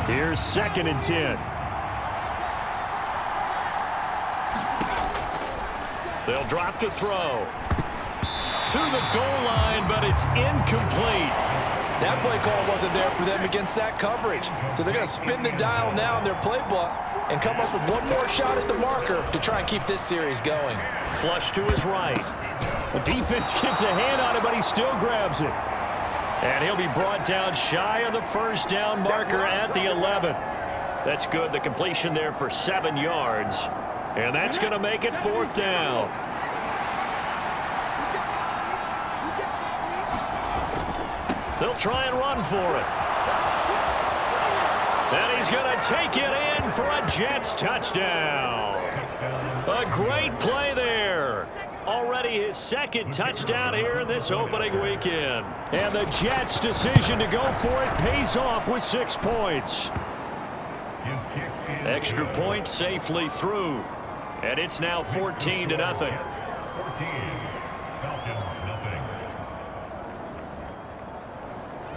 Here's 2nd and 10. They'll drop to throw. To the goal line, but it's incomplete. That play call wasn't there for them against that coverage. So they're going to spin the dial now in their playbook and come up with one more shot at the marker to try and keep this series going. Flush to his right. The defense gets a hand on it, but he still grabs it. And he'll be brought down shy of the first down marker at the 11. That's good. The completion there for 7 yards. And that's going to make it 4th down. They'll try and run for it. And he's going to take it in for a Jets touchdown. A great play there. Already his 2nd touchdown here in this opening weekend. And the Jets' decision to go for it pays off with 6 points. Extra point safely through. And it's now 14-0.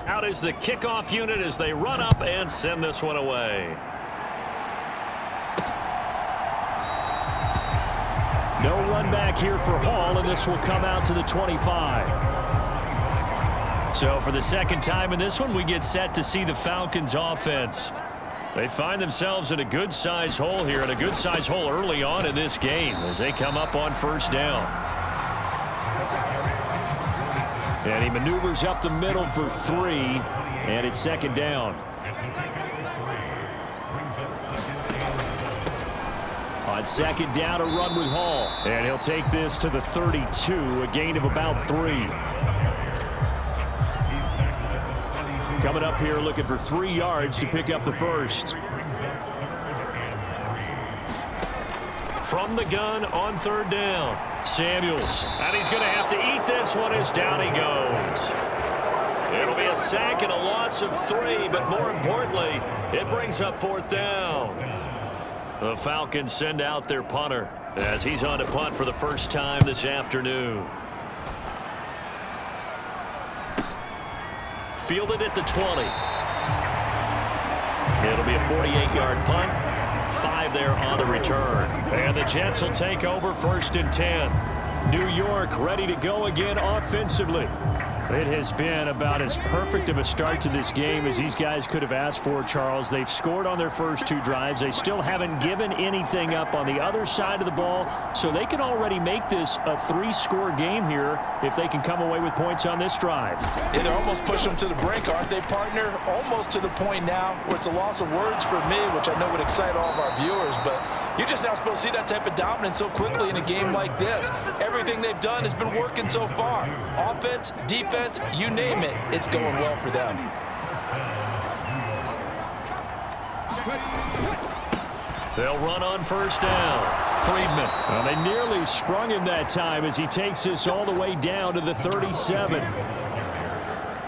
Out is the kickoff unit as they run up and send this one away. No run back here for Hall, and this will come out to the 25. So for the 2nd time in this one, we get set to see the Falcons offense. They find themselves in a good-sized hole here, and a good-sized hole early on in this game as they come up on 1st down. And he maneuvers up the middle for 3, and it's 2nd down. On 2nd down, a run with Hall. And he'll take this to the 32, a gain of about 3. Coming up here looking for 3 yards to pick up the 1st. From the gun on 3rd down, Samuels. And he's going to have to eat this one as down he goes. It'll be a sack and a loss of 3, but more importantly, it brings up 4th down. The Falcons send out their punter as he's on to punt for the first time this afternoon. Fielded at the 20. It'll be a 48-yard punt. 5 there on the return. And the Jets will take over 1st and 10. New York ready to go again offensively. It has been about as perfect of a start to this game as these guys could have asked for, Charles. They've scored on their first 2 drives. They still haven't given anything up on the other side of the ball, so they can already make this a 3-score game here if they can come away with points on this drive. Yeah, they're almost pushing them to the brink, aren't they, partner? Almost to the point now where it's a loss of words for me, which I know would excite all of our viewers, but you're just not supposed to see that type of dominance so quickly in a game like this. Everything they've done has been working so far. Offense, defense, you name it, it's going well for them. They'll run on 1st down. Friedman. Well, they nearly sprung him that time as he takes this all the way down to the 37.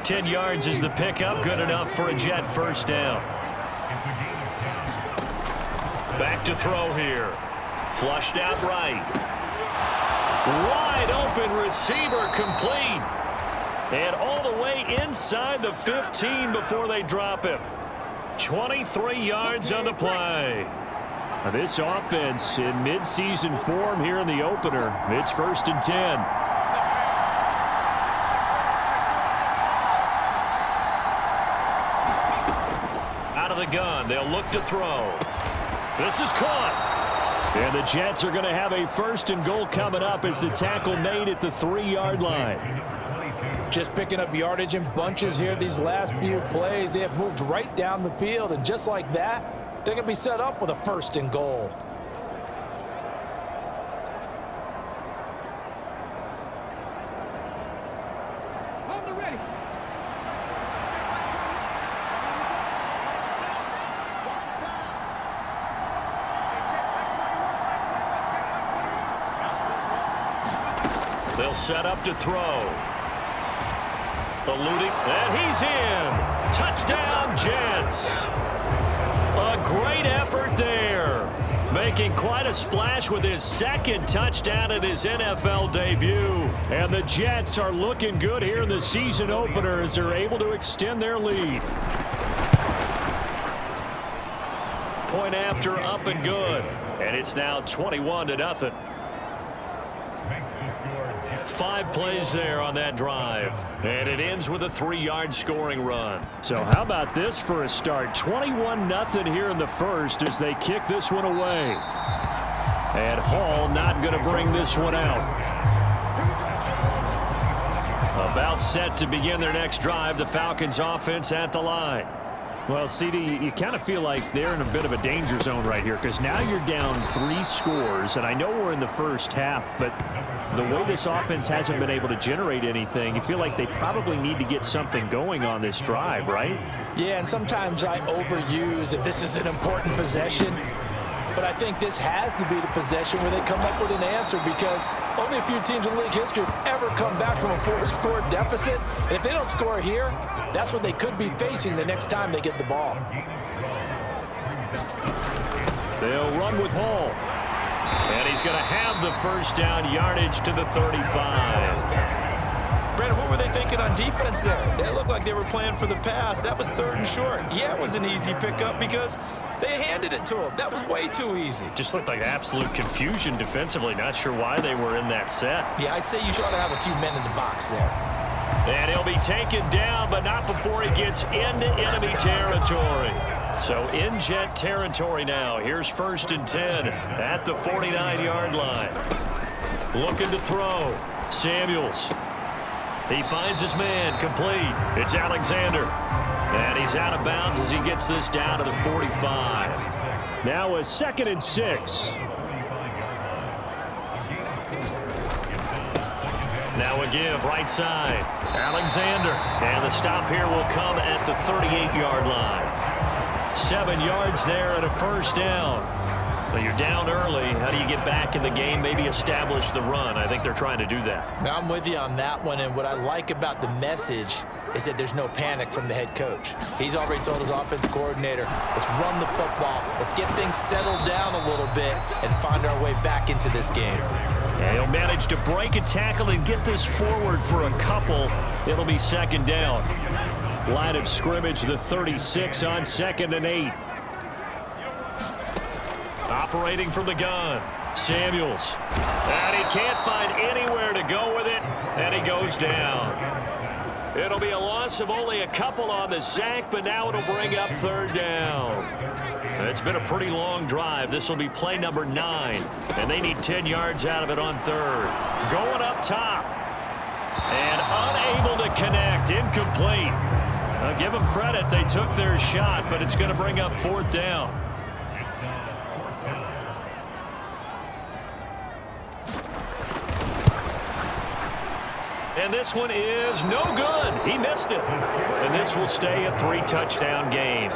10 yards is the pickup. Good enough for a Jet 1st down. Back to throw here. Flushed out right. Wide open receiver complete. And all the way inside the 15 before they drop him. 23 yards on the play. Now this offense in midseason form here in the opener. It's 1st and 10. Out of the gun. They'll look to throw. This is caught. And the Jets are going to have a 1st and goal coming up as the tackle made at the 3-yard line. Just picking up yardage in bunches here these last few plays. They have moved right down the field, and just like that, they're going to be set up with a 1st and goal. They'll set up to throw. Eluding, and he's in. Touchdown, Jets. A great effort there. Making quite a splash with his 2nd touchdown at his NFL debut. And the Jets are looking good here in the season opener as they're able to extend their lead. Point after, up and good. And it's now 21-0. 5 plays there on that drive. And it ends with a 3-yard scoring run. So how about this for a start? 21-0 here in the first as they kick this one away. And Hall not going to bring this one out. About set to begin their next drive. The Falcons offense at the line. Well, CD, you kind of feel like they're in a bit of a danger zone right here because now you're down 3 scores, and I know we're in the first half, but the way this offense hasn't been able to generate anything, you feel like they probably need to get something going on this drive, right? Yeah, and sometimes I overuse that this is an important possession, but I think this has to be the possession where they come up with an answer because only a few teams in league history have ever come back from a 4-score deficit. And if they don't score here, that's what they could be facing the next time they get the ball. They'll run with Hall. And he's going to have the first down, yardage to the 35. Brandon, what were they thinking on defense there? They looked like they were playing for the pass. That was 3rd and short. Yeah, it was an easy pickup because they handed it to him. That was way too easy. Just looked like absolute confusion defensively. Not sure why they were in that set. Yeah, I'd say you ought to have a few men in the box there. And he'll be taken down, but not before he gets into enemy territory. So in Jet territory now. Here's 1st and 10 at the 49-yard line. Looking to throw. Samuels. He finds his man, complete. It's Alexander. And he's out of bounds as he gets this down to the 45. Now a 2nd and 6. Now a give, right side. Alexander. And the stop here will come at the 38-yard line. 7 yards there and a first down. Well, you're down early. How do you get back in the game, maybe establish the run? I think they're trying to do that. Now, I'm with you on that one, and what I like about the message is that there's no panic from the head coach. He's already told his offensive coordinator, let's run the football, let's get things settled down a little bit and find our way back into this game. And he'll manage to break a tackle and get this forward for a couple. It'll be 2nd down. Line of scrimmage, the 36 on 2nd and 8. Operating from the gun, Samuels. And he can't find anywhere to go with it, and he goes down. It'll be a loss of only a couple on the sack, but now it'll bring up 3rd down. It's been a pretty long drive. This will be play number 9, and they need 10 yards out of it on 3rd. Going up top, and unable to connect, incomplete. I'll give them credit. They took their shot, but it's going to bring up 4th down. And this one is no good. He missed it. And this will stay a 3-touchdown game.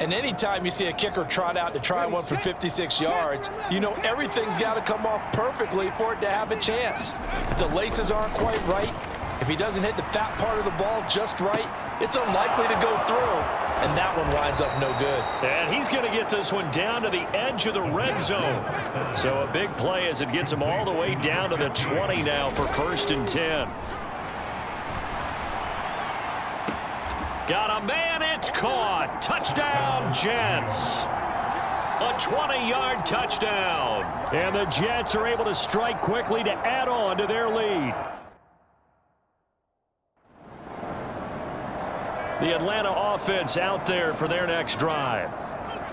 And anytime you see a kicker trot out to try one from 56 yards, you know everything's got to come off perfectly for it to have a chance. If the laces aren't quite right, if he doesn't hit the fat part of the ball just right, it's unlikely to go through. And that one winds up no good. And he's going to get this one down to the edge of the red zone. So a big play as it gets him all the way down to the 20 now for 1st and 10. Got a man, it's caught. Touchdown, Jets. A 20-yard touchdown. And the Jets are able to strike quickly to add on to their lead. The Atlanta offense out there for their next drive.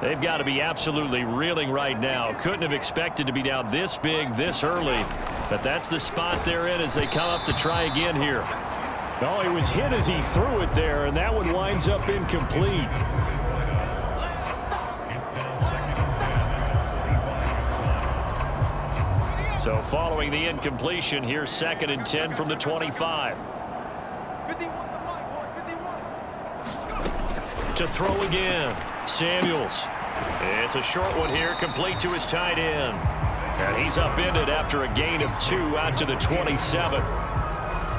They've got to be absolutely reeling right now. Couldn't have expected to be down this big this early, but that's the spot they're in as they come up to try again here. Oh, he was hit as he threw it there, and that one winds up incomplete. So following the incompletion, here's 2nd and 10 from the 25. To throw again, Samuels. It's a short one here, complete to his tight end. And he's upended after a gain of 2 out to the 27.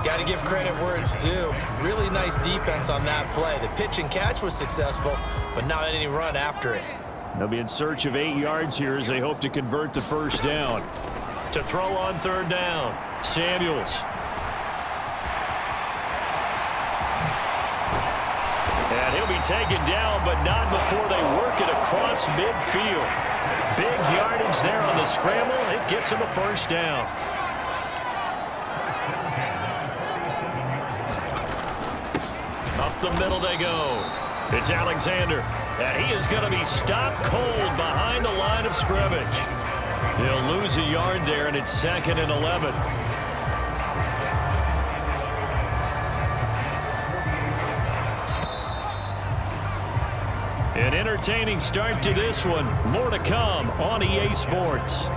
Got to give credit where it's due. Really nice defense on that play. The pitch and catch was successful, but not any run after it. They'll be in search of 8 yards here as they hope to convert the first down. To throw on 3rd down, Samuels. taken down, but not before they work it across midfield. Big yardage there on the scramble. It gets him a first down. Up the middle they go. It's Alexander. And he is going to be stopped cold behind the line of scrimmage. He'll lose a yard there, and it's 2nd and 11. An entertaining start to this one. More to come on EA Sports.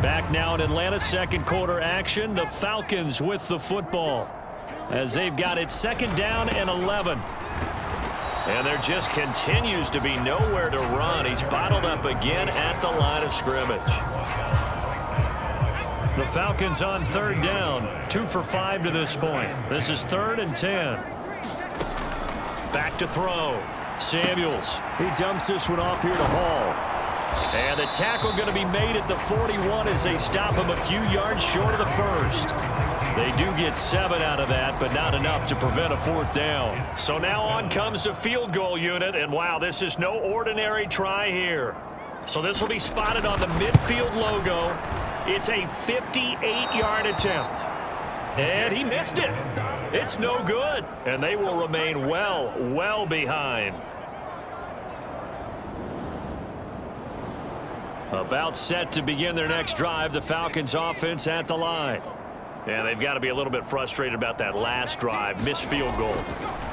Back now in Atlanta, second quarter action. The Falcons with the football as they've got it 2nd down and 11. And there just continues to be nowhere to run. He's bottled up again at the line of scrimmage. The Falcons on 3rd down, 2 for 5 to this point. This is 3rd and 10. Back to throw. Samuels. He dumps this one off here to Hall. And the tackle going to be made at the 41 as they stop him a few yards short of the first. They do get 7 out of that, but not enough to prevent a 4th down. So now on comes the field goal unit, and wow, this is no ordinary try here. So this will be spotted on the midfield logo. It's a 58-yard attempt. And he missed it. It's no good. And they will remain well behind. About set to begin their next drive, the Falcons offense at the line. And they've got to be a little bit frustrated about that last drive, missed field goal.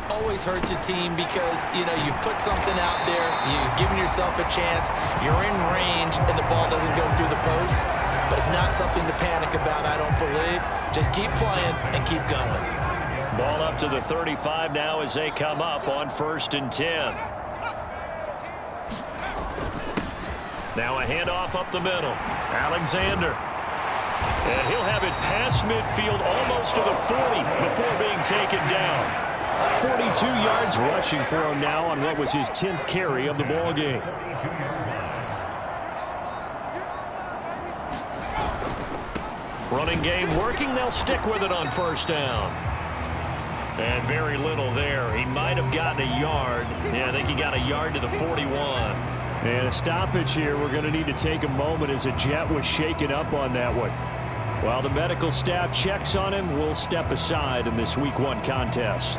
Always hurts a team because, you've put something out there, you've given yourself a chance, you're in range, and the ball doesn't go through the posts. But it's not something to panic about, I don't believe. Just keep playing and keep going. Ball up to the 35 now as they come up on 1st and 10. Now a handoff up the middle. Alexander. And he'll have it past midfield almost to the 40 before being taken down. 42 yards rushing for him now on what was his 10th carry of the ball game. Running game working. They'll stick with it on 1st down. And very little there. He might have gotten a yard. Yeah, I think he got a yard to the 41. And a stoppage here. We're going to need to take a moment as a Jet was shaken up on that one. While the medical staff checks on him, we'll step aside in this Week 1 contest.